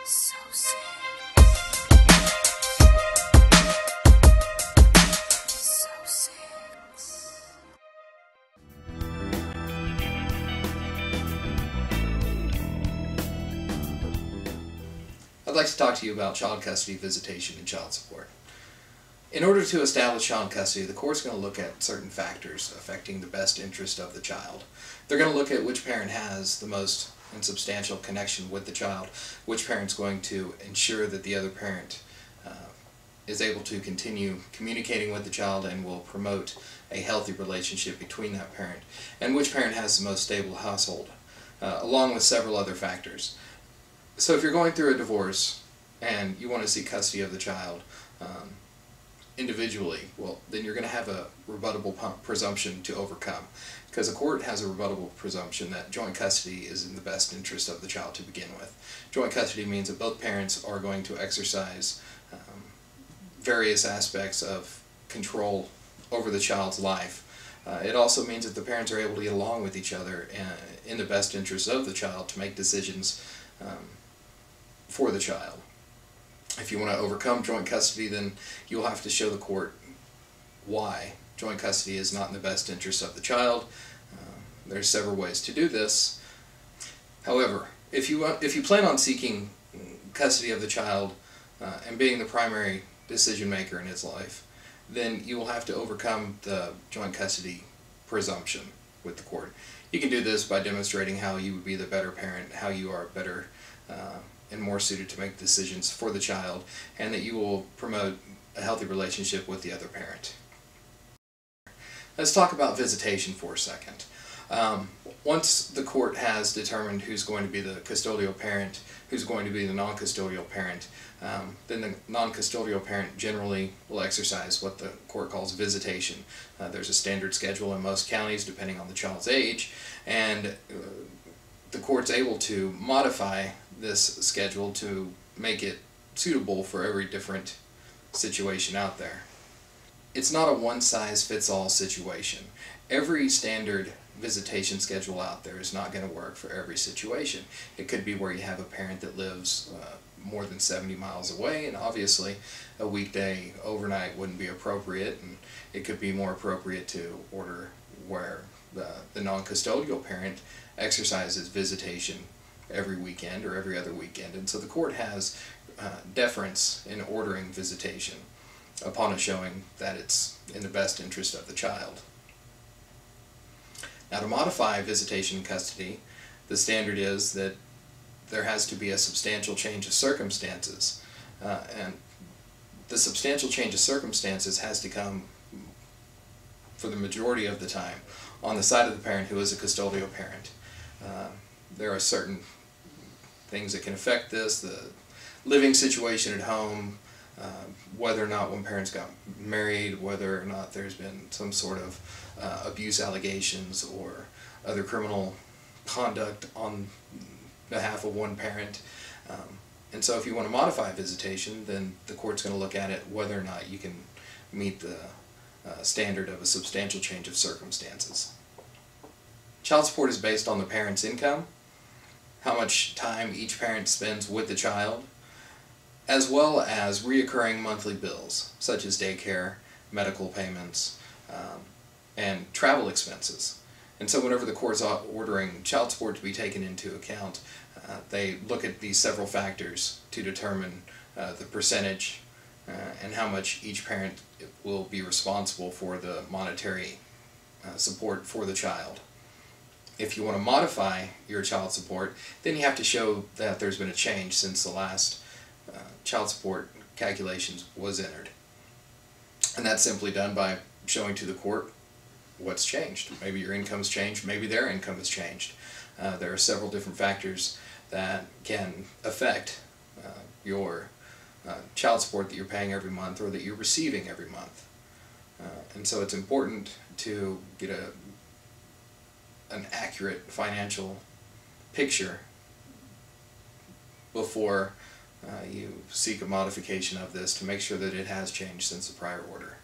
So sick. So sick. I'd like to talk to you about child custody, visitation, and child support. In order to establish child custody, the court's going to look at certain factors affecting the best interest of the child. They're going to look at which parent has the most and substantial connection with the child, which parent's going to ensure that the other parent is able to continue communicating with the child and will promote a healthy relationship between that parent, and which parent has the most stable household, along with several other factors. So if you're going through a divorce and you want to seek custody of the child individually, well, then you're going to have a rebuttable presumption to overcome, because a court has a rebuttable presumption that joint custody is in the best interest of the child to begin with. Joint custody means that both parents are going to exercise various aspects of control over the child's life. It also means that the parents are able to get along with each other in the best interest of the child to make decisions for the child. If you want to overcome joint custody, then you'll have to show the court why joint custody is not in the best interest of the child. There's several ways to do this. However, if you plan on seeking custody of the child and being the primary decision maker in its life, then you will have to overcome the joint custody presumption with the court. You can do this by demonstrating how you would be the better parent, how you are better and more suited to make decisions for the child, and that you will promote a healthy relationship with the other parent. Let's talk about visitation for a second. Once the court has determined who's going to be the custodial parent, who's going to be the non-custodial parent, then the non-custodial parent generally will exercise what the court calls visitation. There's a standard schedule in most counties depending on the child's age, and the court's able to modify this schedule to make it suitable for every different situation out there. It's not a one-size-fits-all situation. Every standard visitation schedule out there is not going to work for every situation. It could be where you have a parent that lives more than 70 miles away, and obviously a weekday overnight wouldn't be appropriate, and it could be more appropriate to order where the non-custodial parent exercises visitation every weekend or every other weekend. And so the court has deference in ordering visitation upon a showing that it's in the best interest of the child. Now, to modify visitation and custody, the standard is that there has to be a substantial change of circumstances, and the substantial change of circumstances has to come, for the majority of the time, on the side of the parent who is a custodial parent. There are certain things that can affect this: the living situation at home, whether or not one parent's got married, whether or not there's been some sort of abuse allegations or other criminal conduct on behalf of one parent. And so if you want to modify visitation, then the court's going to look at it whether or not you can meet the standard of a substantial change of circumstances. Child support is based on the parent's income, how much time each parent spends with the child, as well as reoccurring monthly bills, such as daycare, medical payments, and travel expenses. And so whenever the court's ordering child support to be taken into account, they look at these several factors to determine the percentage and how much each parent will be responsible for the monetary support for the child. If you want to modify your child support, then you have to show that there's been a change since the last child support calculations was entered. And that's simply done by showing to the court what's changed. Maybe your income's changed, maybe their income has changed. There are several different factors that can affect your child support that you're paying every month or that you're receiving every month. And so it's important to get an accurate financial picture before you seek a modification of this, to make sure that it has changed since the prior order.